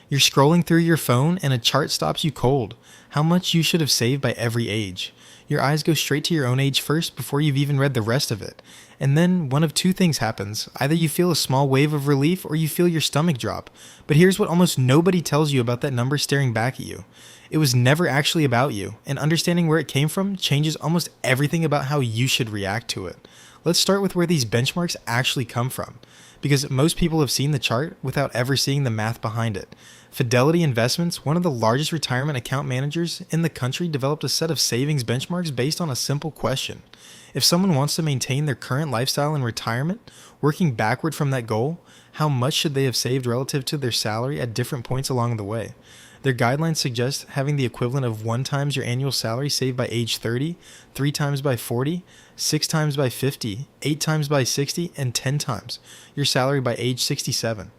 You're scrolling through your phone and a chart stops you cold. How much you should have saved by every age. Your eyes go straight to your own age first before you've even read the rest of it. And then one of two things happens. Either you feel a small wave of relief or you feel your stomach drop. But here's what almost nobody tells you about that number staring back at you. It was never actually about you, and understanding where it came from changes almost everything about how you should react to it. Let's start with where these benchmarks actually come from, because most people have seen the chart without ever seeing the math behind it. Fidelity Investments, one of the largest retirement account managers in the country, developed a set of savings benchmarks based on a simple question. If someone wants to maintain their current lifestyle in retirement, working backward from that goal, how much should they have saved relative to their salary at different points along the way? Their guidelines suggest having the equivalent of 1 times your annual salary saved by age 30, 3 times by 40, 6 times by 50, 8 times by 60, and 10 times your salary by age 67.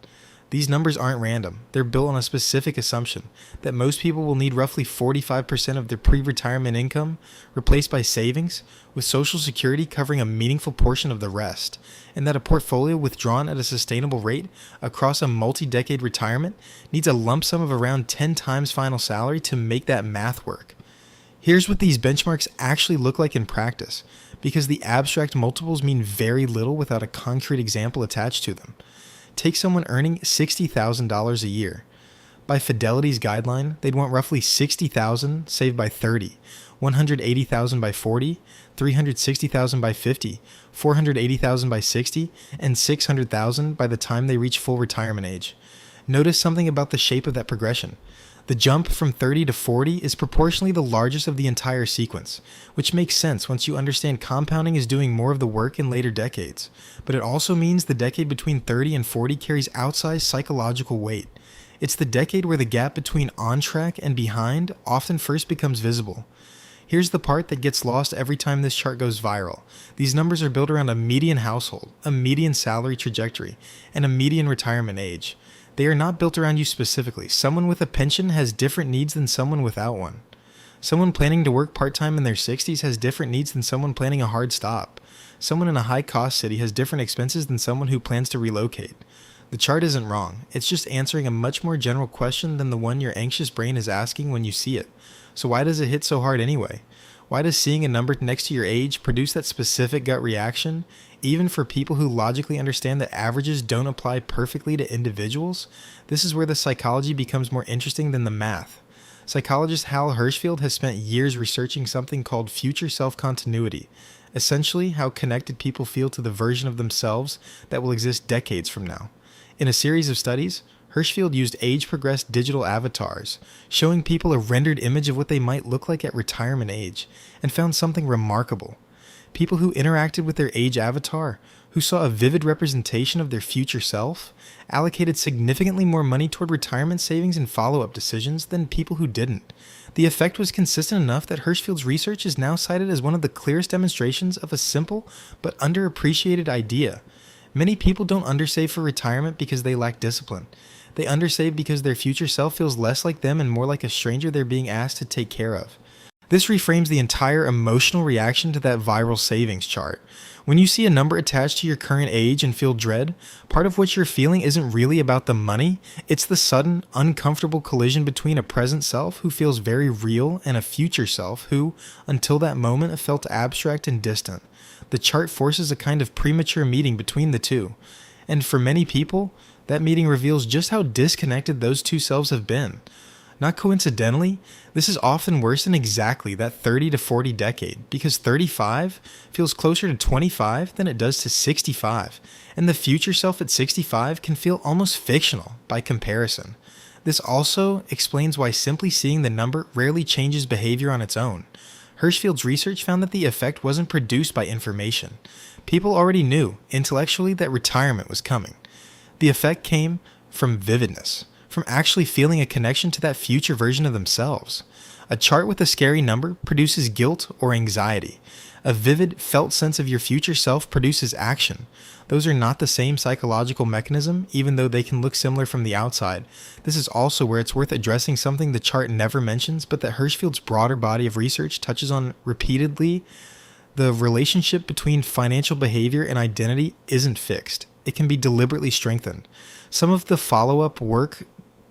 These numbers aren't random. They're built on a specific assumption that most people will need roughly 45% of their pre-retirement income replaced by savings, with Social Security covering a meaningful portion of the rest, and that a portfolio withdrawn at a sustainable rate across a multi-decade retirement needs a lump sum of around 10 times final salary to make that math work. Here's what these benchmarks actually look like in practice, because the abstract multiples mean very little without a concrete example attached to them. Take someone earning $60,000 a year. By Fidelity's guideline, they'd want roughly $60,000 saved by 30, $180,000 by 40, $360,000 by 50, $480,000 by 60, and $600,000 by the time they reach full retirement age. Notice something about the shape of that progression. The jump from 30 to 40 is proportionally the largest of the entire sequence, which makes sense once you understand compounding is doing more of the work in later decades. But it also means the decade between 30 and 40 carries outsized psychological weight. It's the decade where the gap between on track and behind often first becomes visible. Here's the part that gets lost every time this chart goes viral. These numbers are built around a median household, a median salary trajectory, and a median retirement age. They are not built around you specifically. Someone with a pension has different needs than someone without one. Someone planning to work part-time in their 60s has different needs than someone planning a hard stop. Someone in a high-cost city has different expenses than someone who plans to relocate. The chart isn't wrong. It's just answering a much more general question than the one your anxious brain is asking when you see it. So why does it hit so hard anyway? Why does seeing a number next to your age produce that specific gut reaction, even for people who logically understand that averages don't apply perfectly to individuals? This is where the psychology becomes more interesting than the math. Psychologist Hal Hershfield has spent years researching something called future self-continuity, essentially how connected people feel to the version of themselves that will exist decades from now. In a series of studies, Hershfield used age-progressed digital avatars, showing people a rendered image of what they might look like at retirement age, and found something remarkable. People who interacted with their age avatar, who saw a vivid representation of their future self, allocated significantly more money toward retirement savings and follow-up decisions than people who didn't. The effect was consistent enough that Hershfield's research is now cited as one of the clearest demonstrations of a simple but underappreciated idea. Many people don't undersave for retirement because they lack discipline. They undersave because their future self feels less like them and more like a stranger they're being asked to take care of. This reframes the entire emotional reaction to that viral savings chart. When you see a number attached to your current age and feel dread, part of what you're feeling isn't really about the money, it's the sudden, uncomfortable collision between a present self who feels very real and a future self who, until that moment, felt abstract and distant. The chart forces a kind of premature meeting between the two. And for many people, that meeting reveals just how disconnected those two selves have been. Not coincidentally, this is often worse in exactly that 30 to 40 decade, because 35 feels closer to 25 than it does to 65, and the future self at 65 can feel almost fictional by comparison. This also explains why simply seeing the number rarely changes behavior on its own. Hershfield's research found that the effect wasn't produced by information. People already knew, intellectually, that retirement was coming. The effect came from vividness, from actually feeling a connection to that future version of themselves. A chart with a scary number produces guilt or anxiety. A vivid, felt sense of your future self produces action. Those are not the same psychological mechanism, even though they can look similar from the outside. This is also where it's worth addressing something the chart never mentions, but that Hershfield's broader body of research touches on repeatedly. The relationship between financial behavior and identity isn't fixed. It can be deliberately strengthened. Some of the follow-up work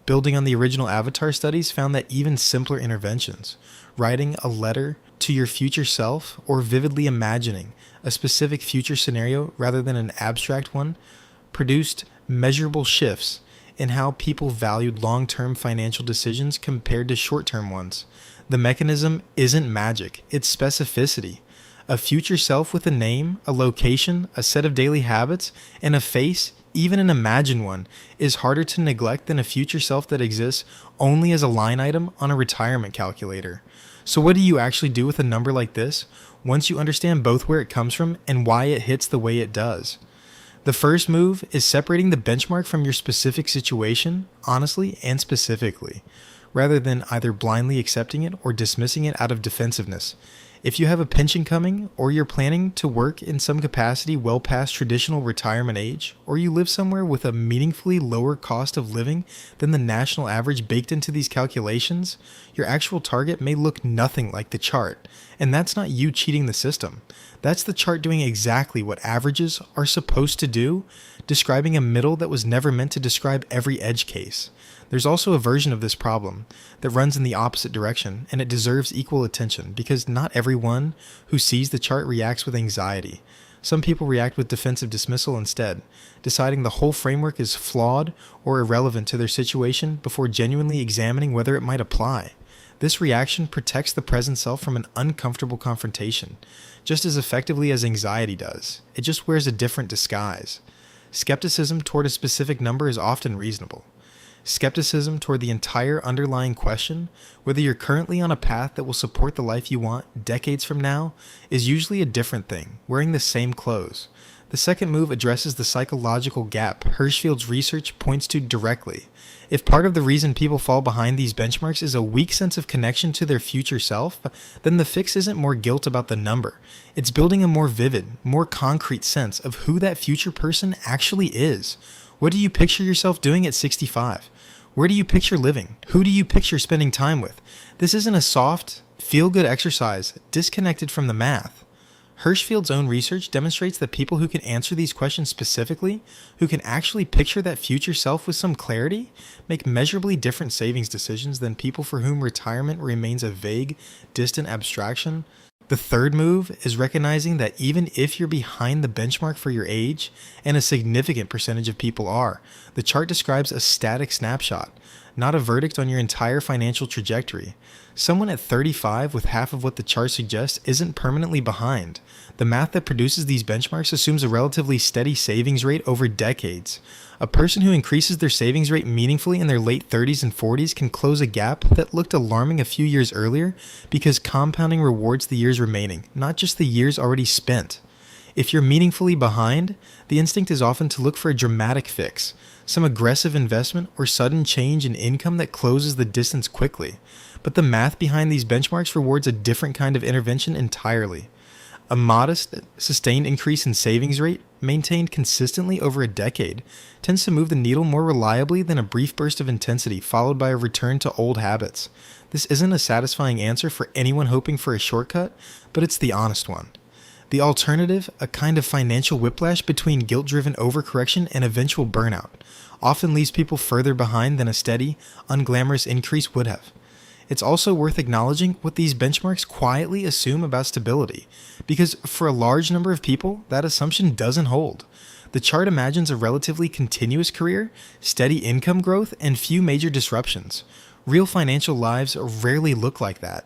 building on the original Avatar studies, found that even simpler interventions, writing a letter to your future self or vividly imagining a specific future scenario rather than an abstract one, produced measurable shifts in how people valued long-term financial decisions compared to short-term ones. The mechanism isn't magic, it's specificity. A future self with a name, a location, a set of daily habits, and a face, even an imagined one, is harder to neglect than a future self that exists only as a line item on a retirement calculator. So what do you actually do with a number like this once you understand both where it comes from and why it hits the way it does? The first move is separating the benchmark from your specific situation, honestly and specifically, rather than either blindly accepting it or dismissing it out of defensiveness. If you have a pension coming, or you're planning to work in some capacity well past traditional retirement age, or you live somewhere with a meaningfully lower cost of living than the national average baked into these calculations, your actual target may look nothing like the chart. And that's not you cheating the system. That's the chart doing exactly what averages are supposed to do, describing a middle that was never meant to describe every edge case. There's also a version of this problem that runs in the opposite direction, and it deserves equal attention because not everyone who sees the chart reacts with anxiety. Some people react with defensive dismissal instead, deciding the whole framework is flawed or irrelevant to their situation before genuinely examining whether it might apply. This reaction protects the present self from an uncomfortable confrontation, just as effectively as anxiety does. It just wears a different disguise. Skepticism toward a specific number is often reasonable. Skepticism toward the entire underlying question, whether you're currently on a path that will support the life you want decades from now, is usually a different thing, wearing the same clothes. The second move addresses the psychological gap Hershfield's research points to directly. If part of the reason people fall behind these benchmarks is a weak sense of connection to their future self, then the fix isn't more guilt about the number. It's building a more vivid, more concrete sense of who that future person actually is. What do you picture yourself doing at 65? Where do you picture living? Who do you picture spending time with? This isn't a soft, feel-good exercise disconnected from the math. Hershfield's own research demonstrates that people who can answer these questions specifically, who can actually picture that future self with some clarity, make measurably different savings decisions than people for whom retirement remains a vague, distant abstraction. The third move is recognizing that even if you're behind the benchmark for your age, and a significant percentage of people are, the chart describes a static snapshot, not a verdict on your entire financial trajectory. Someone at 35 with half of what the chart suggests isn't permanently behind. The math that produces these benchmarks assumes a relatively steady savings rate over decades. A person who increases their savings rate meaningfully in their late 30s and 40s can close a gap that looked alarming a few years earlier because compounding rewards the years remaining, not just the years already spent. If you're meaningfully behind, the instinct is often to look for a dramatic fix, some aggressive investment or sudden change in income that closes the distance quickly. But the math behind these benchmarks rewards a different kind of intervention entirely. A modest, sustained increase in savings rate, maintained consistently over a decade, tends to move the needle more reliably than a brief burst of intensity followed by a return to old habits. This isn't a satisfying answer for anyone hoping for a shortcut, but it's the honest one. The alternative, a kind of financial whiplash between guilt-driven overcorrection and eventual burnout, often leaves people further behind than a steady, unglamorous increase would have. It's also worth acknowledging what these benchmarks quietly assume about stability, because for a large number of people, that assumption doesn't hold. The chart imagines a relatively continuous career, steady income growth, and few major disruptions. Real financial lives rarely look like that.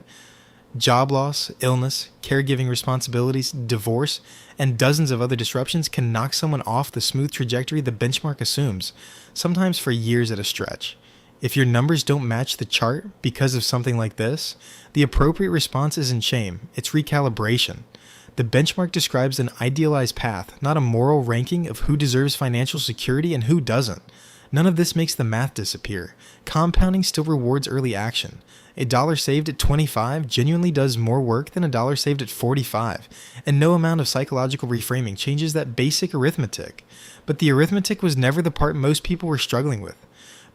Job loss, illness, caregiving responsibilities, divorce, and dozens of other disruptions can knock someone off the smooth trajectory the benchmark assumes, sometimes for years at a stretch. If your numbers don't match the chart because of something like this, the appropriate response isn't shame, it's recalibration. The benchmark describes an idealized path, not a moral ranking of who deserves financial security and who doesn't. None of this makes the math disappear. Compounding still rewards early action. $1 saved at 25 genuinely does more work than $1 saved at 45, and no amount of psychological reframing changes that basic arithmetic. But the arithmetic was never the part most people were struggling with.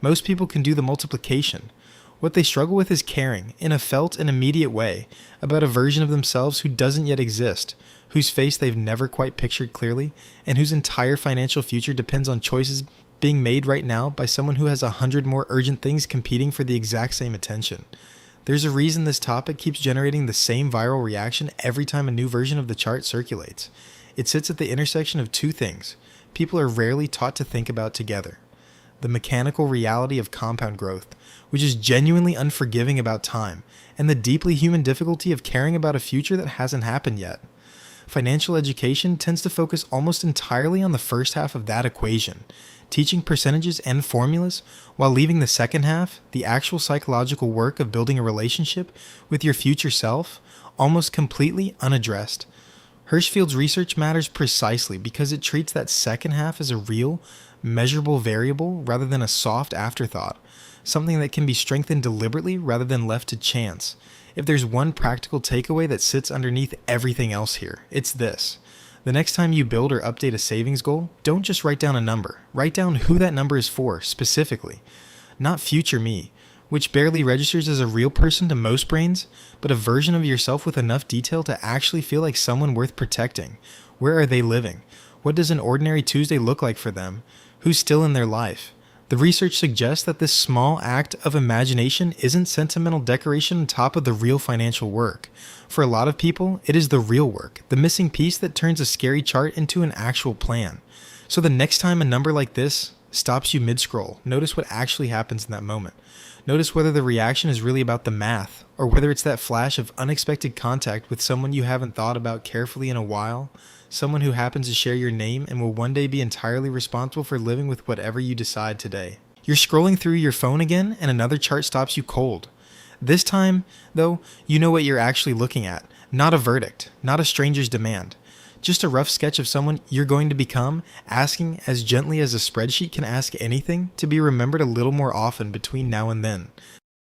Most people can do the multiplication. What they struggle with is caring, in a felt and immediate way, about a version of themselves who doesn't yet exist, whose face they've never quite pictured clearly, and whose entire financial future depends on choices being made right now by someone who has 100 more urgent things competing for the exact same attention. There's a reason this topic keeps generating the same viral reaction every time a new version of the chart circulates. It sits at the intersection of two things people are rarely taught to think about together: the mechanical reality of compound growth, which is genuinely unforgiving about time, and the deeply human difficulty of caring about a future that hasn't happened yet. Financial education tends to focus almost entirely on the first half of that equation, teaching percentages and formulas, while leaving the second half, the actual psychological work of building a relationship with your future self, almost completely unaddressed. Hershfield's research matters precisely because it treats that second half as a real, measurable variable rather than a soft afterthought, something that can be strengthened deliberately rather than left to chance. If there's one practical takeaway that sits underneath everything else here, it's this. The next time you build or update a savings goal, don't just write down a number. Write down who that number is for, specifically. Not future me, which barely registers as a real person to most brains, but a version of yourself with enough detail to actually feel like someone worth protecting. Where are they living? What does an ordinary Tuesday look like for them? Who's still in their life? The research suggests that this small act of imagination isn't sentimental decoration on top of the real financial work. For a lot of people, it is the real work, the missing piece that turns a scary chart into an actual plan. So the next time a number like this stops you mid-scroll, notice what actually happens in that moment. Notice whether the reaction is really about the math, or whether it's that flash of unexpected contact with someone you haven't thought about carefully in a while, someone who happens to share your name and will one day be entirely responsible for living with whatever you decide today. You're scrolling through your phone again and another chart stops you cold. This time, though, you know what you're actually looking at. Not a verdict, not a stranger's demand. Just a rough sketch of someone you're going to become, asking as gently as a spreadsheet can ask anything to be remembered a little more often between now and then.